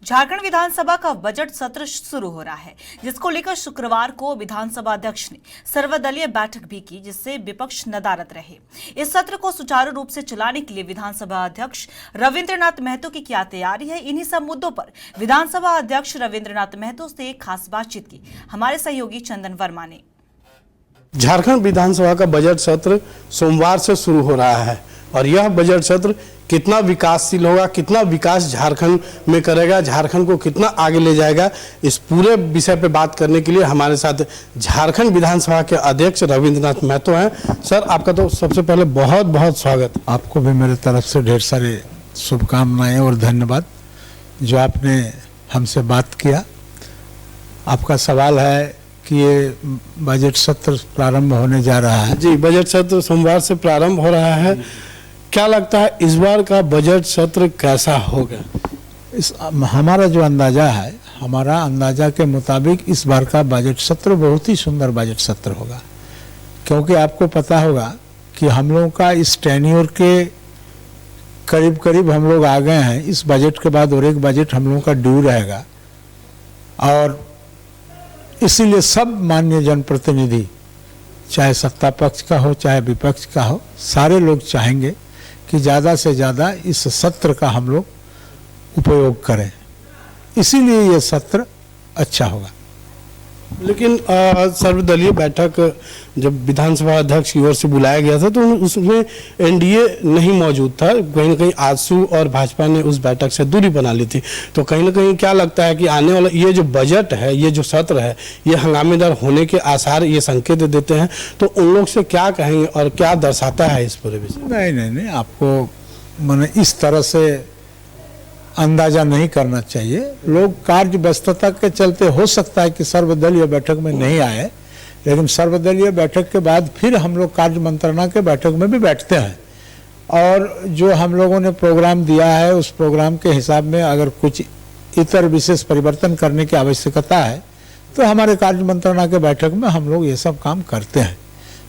झारखंड विधानसभा का बजट सत्र शुरू हो रहा है, जिसको लेकर शुक्रवार को विधानसभा अध्यक्ष ने सर्वदलीय बैठक भी की, जिससे विपक्ष नदारद रहे। इस सत्र को सुचारू रूप से चलाने के लिए विधानसभा अध्यक्ष रविंद्रनाथ महतो की क्या तैयारी है, इन्हीं सब मुद्दों पर विधानसभा अध्यक्ष रविंद्रनाथ महतो से खास बातचीत की हमारे सहयोगी चंदन वर्मा ने। झारखंड विधानसभा का बजट सत्र सोमवार से शुरू हो रहा है और यह बजट सत्र कितना विकासशील होगा, कितना विकास झारखंड में करेगा, झारखंड को कितना आगे ले जाएगा, इस पूरे विषय पे बात करने के लिए हमारे साथ झारखंड विधानसभा के अध्यक्ष रविंद्रनाथ महतो हैं। सर, आपका तो सबसे पहले बहुत बहुत स्वागत। आपको भी मेरे तरफ से ढेर सारे शुभकामनाएं और धन्यवाद जो आपने हमसे बात किया। आपका सवाल है कि ये बजट सत्र प्रारंभ होने जा रहा है। जी, बजट सत्र सोमवार से प्रारंभ हो रहा है। क्या लगता है इस बार का बजट सत्र कैसा होगा? हमारा जो अंदाजा है, हमारा अंदाजा के मुताबिक इस बार का बजट सत्र बहुत ही सुंदर बजट सत्र होगा, क्योंकि आपको पता होगा कि हम लोगों का इस टेन्योर के करीब करीब हम लोग आ गए हैं। इस बजट के बाद और एक बजट हम लोगों का ड्यू रहेगा और इसीलिए सब माननीय जनप्रतिनिधि, चाहे सत्ता पक्ष का हो चाहे विपक्ष का हो, सारे लोग चाहेंगे कि ज़्यादा से ज़्यादा इस सत्र का हम लोग उपयोग करें, इसीलिए ये सत्र अच्छा होगा। लेकिन सर्वदलीय बैठक जब विधानसभा अध्यक्ष की ओर से बुलाया गया था तो उसमें एनडीए नहीं मौजूद था। कहीं ना कहीं आजसू और भाजपा ने उस बैठक से दूरी बना ली थी। तो कहीं ना कहीं क्या लगता है कि आने वाला ये जो बजट है, ये जो सत्र है, ये हंगामेदार होने के आसार, ये संकेत देते हैं। तो उन लोग से क्या कहेंगे और क्या दर्शाता है इस पूरे विषय? नहीं, आपको मैंने इस तरह से अंदाजा नहीं करना चाहिए। लोग कार्य व्यस्तता के चलते हो सकता है कि सर्वदलीय बैठक में नहीं आए, लेकिन सर्वदलीय बैठक के बाद फिर हम लोग कार्य मंत्रणा के बैठक में भी बैठते हैं और जो हम लोगों ने प्रोग्राम दिया है उस प्रोग्राम के हिसाब में अगर कुछ इतर विशेष परिवर्तन करने की आवश्यकता है तो हमारे कार्य मंत्रणा के बैठक में हम लोग ये सब काम करते हैं।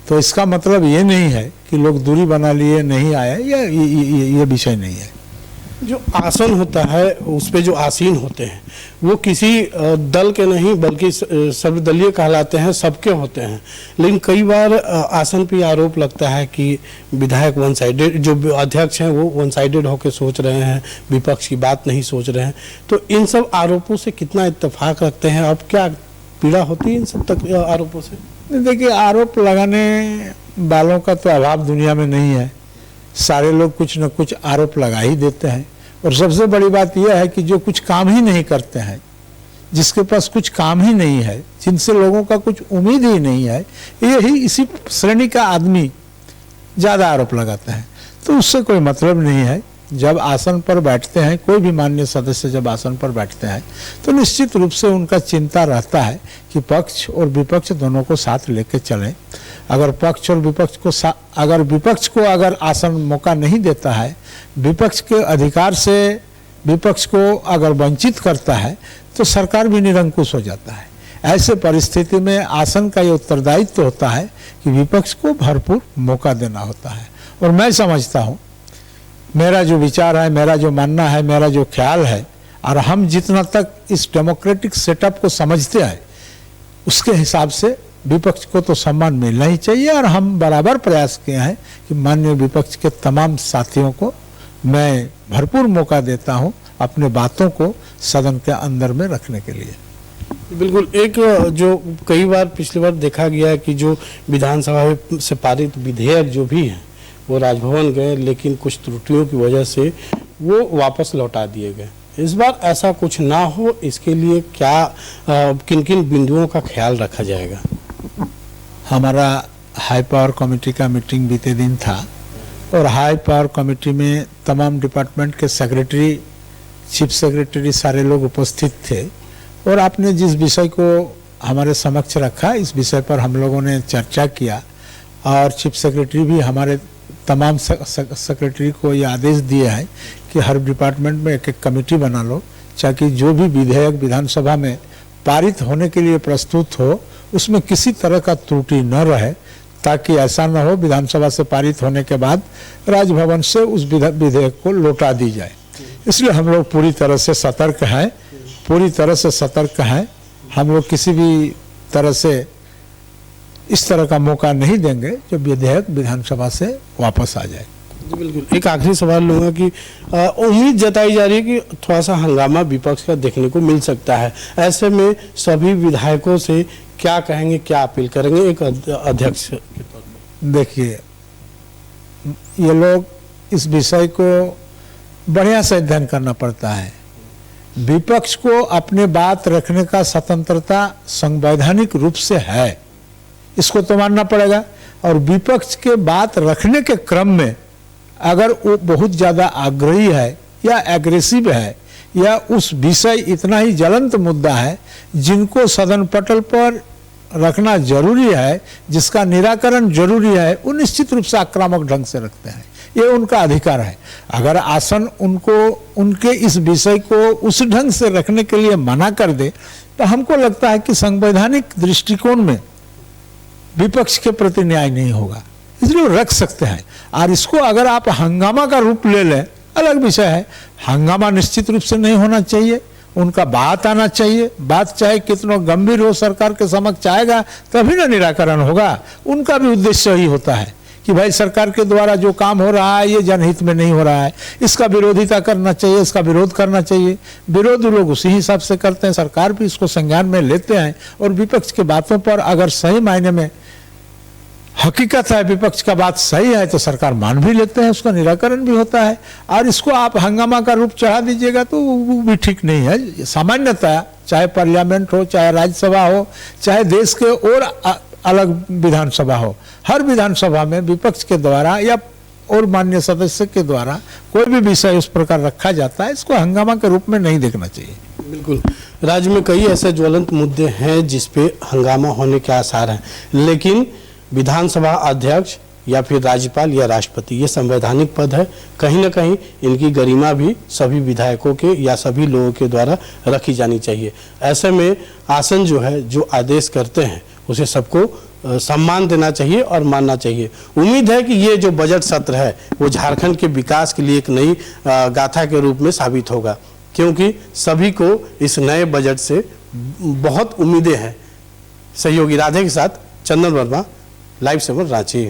तो इसका मतलब ये नहीं है कि लोग दूरी बना लिए नहीं आए, ये विषय नहीं है। जो आसन होता है उस पे जो आसीन होते हैं वो किसी दल के नहीं बल्कि सर्वदलीय कहलाते हैं, सबके होते हैं। लेकिन कई बार आसन पे आरोप लगता है कि विधायक वन साइडेड, जो अध्यक्ष हैं वो वन साइडेड होकर सोच रहे हैं, विपक्ष की बात नहीं सोच रहे हैं। तो इन सब आरोपों से कितना इत्तेफाक रखते हैं? अब क्या पीड़ा होती है इन सब आरोपों से? देखिए, आरोप लगाने वालों का तो अभाव दुनिया में नहीं है। सारे लोग कुछ न कुछ आरोप लगा ही देते हैं और सबसे बड़ी बात यह है कि जो कुछ काम ही नहीं करते हैं, जिसके पास कुछ काम ही नहीं है, जिनसे लोगों का कुछ उम्मीद ही नहीं है, यही इसी श्रेणी का आदमी ज़्यादा आरोप लगाता है। तो उससे कोई मतलब नहीं है। जब आसन पर बैठते हैं, कोई भी माननीय सदस्य जब आसन पर बैठते हैं तो निश्चित रूप से उनका चिंता रहता है कि पक्ष और विपक्ष दोनों को साथ लेकर चलें। अगर पक्ष और विपक्ष को अगर विपक्ष को अगर आसन मौका नहीं देता है, विपक्ष के अधिकार से विपक्ष को अगर वंचित करता है तो सरकार भी निरंकुश हो जाता है। ऐसे परिस्थिति में आसन का ये उत्तरदायित्व होता है कि विपक्ष को भरपूर मौका देना होता है। और मैं समझता हूँ, मेरा जो विचार है, मेरा जो मानना है, मेरा जो ख्याल है, और हम जितना तक इस डेमोक्रेटिक सेटअप को समझते हैं उसके हिसाब से विपक्ष को तो सम्मान मिलना ही चाहिए। और हम बराबर प्रयास किए हैं कि माननीय विपक्ष के तमाम साथियों को मैं भरपूर मौका देता हूं अपने बातों को सदन के अंदर में रखने के लिए। बिल्कुल। एक जो कई बार पिछली बार देखा गया है कि जो विधानसभा से पारित विधेयक जो भी हैं वो राजभवन गए, लेकिन कुछ त्रुटियों की वजह से वो वापस लौटा दिए गए। इस बार ऐसा कुछ ना हो, इसके लिए क्या किन किन बिंदुओं का ख्याल रखा जाएगा? हमारा हाई पावर कमेटी का मीटिंग बीते दिन था और हाई पावर कमेटी में तमाम डिपार्टमेंट के सेक्रेटरी, चीफ सेक्रेटरी, सारे लोग उपस्थित थे और आपने जिस विषय को हमारे समक्ष रखा, इस विषय पर हम लोगों ने चर्चा किया और चीफ सेक्रेटरी भी हमारे तमाम सेक्रेटरी को ये आदेश दिए हैं कि हर डिपार्टमेंट में एक एक कमेटी बना लो, ताकि जो भी विधेयक विधानसभा में पारित होने के लिए प्रस्तुत हो उसमें किसी तरह का त्रुटि न रहे, ताकि ऐसा न हो विधानसभा से पारित होने के बाद राजभवन से उस विधेयक को लौटा दी जाए। इसलिए हम लोग पूरी तरह से सतर्क हैं पूरी तरह से सतर्क हैं। हम लोग किसी भी तरह से इस तरह का मौका नहीं देंगे जो विधेयक विधानसभा से वापस आ जाए। जी बिल्कुल। एक आखिरी सवाल लूँगा कि उम्मीद जताई जा रही है कि थोड़ा सा हंगामा विपक्ष का देखने को मिल सकता है। ऐसे में सभी विधायकों से क्या कहेंगे, क्या अपील करेंगे एक अध्यक्ष के तौर पर? देखिए, ये लोग इस विषय को बढ़िया से अध्ययन करना पड़ता है। विपक्ष को अपने बात रखने का स्वतंत्रता संवैधानिक रूप से है, इसको तो मानना पड़ेगा। और विपक्ष के बात रखने के क्रम में अगर वो बहुत ज़्यादा आग्रही है या एग्रेसिव है या उस विषय इतना ही ज्वलंत मुद्दा है जिनको सदन पटल पर रखना जरूरी है, जिसका निराकरण जरूरी है, वो निश्चित रूप से आक्रामक ढंग से रखते हैं। ये उनका अधिकार है। अगर आसन उनको उनके इस विषय को उस ढंग से रखने के लिए मना कर दे तो हमको लगता है कि संवैधानिक दृष्टिकोण में विपक्ष के प्रति न्याय नहीं होगा, इसलिए रख सकते हैं। और इसको अगर आप हंगामा का रूप ले लें, अलग विषय है। हंगामा निश्चित रूप से नहीं होना चाहिए, उनका बात आना चाहिए। बात चाहे कितना गंभीर हो, सरकार के समक्ष आएगा तभी ना निराकरण होगा। उनका भी उद्देश्य ही होता है कि भाई सरकार के द्वारा जो काम हो रहा है ये जनहित में नहीं हो रहा है, इसका विरोधिता करना चाहिए, इसका विरोध करना चाहिए। विरोध लोग उसी हिसाब से करते हैं, सरकार भी इसको संज्ञान में लेते हैं। और विपक्ष की बातों पर अगर सही मायने में हकीकत है, विपक्ष का बात सही है, तो सरकार मान भी लेते हैं, उसका निराकरण भी होता है। और इसको आप हंगामा का रूप चढ़ा दीजिएगा तो वो भी ठीक नहीं है। सामान्यतः चाहे पार्लियामेंट हो, चाहे राज्यसभा हो, चाहे देश के और अलग विधानसभा हो, हर विधानसभा में विपक्ष के द्वारा या और माननीय सदस्य के द्वारा कोई भी विषय उस प्रकार रखा जाता है, इसको हंगामा के रूप में नहीं देखना चाहिए। बिल्कुल। राज्य में कई ऐसे ज्वलंत मुद्दे हैं जिसपे हंगामा होने के आसार हैं, लेकिन विधानसभा अध्यक्ष या फिर राज्यपाल या राष्ट्रपति ये संवैधानिक पद है। कहीं ना कहीं इनकी गरिमा भी सभी विधायकों के या सभी लोगों के द्वारा रखी जानी चाहिए। ऐसे में आसन जो है, जो आदेश करते हैं, उसे सबको सम्मान देना चाहिए और मानना चाहिए। उम्मीद है कि ये जो बजट सत्र है वो झारखंड के विकास के लिए एक नई गाथा के रूप में साबित होगा, क्योंकि सभी को इस नए बजट से बहुत उम्मीदें हैं। सहयोगी राधे के साथ चंदन वर्मा, लाइव 7 रांची।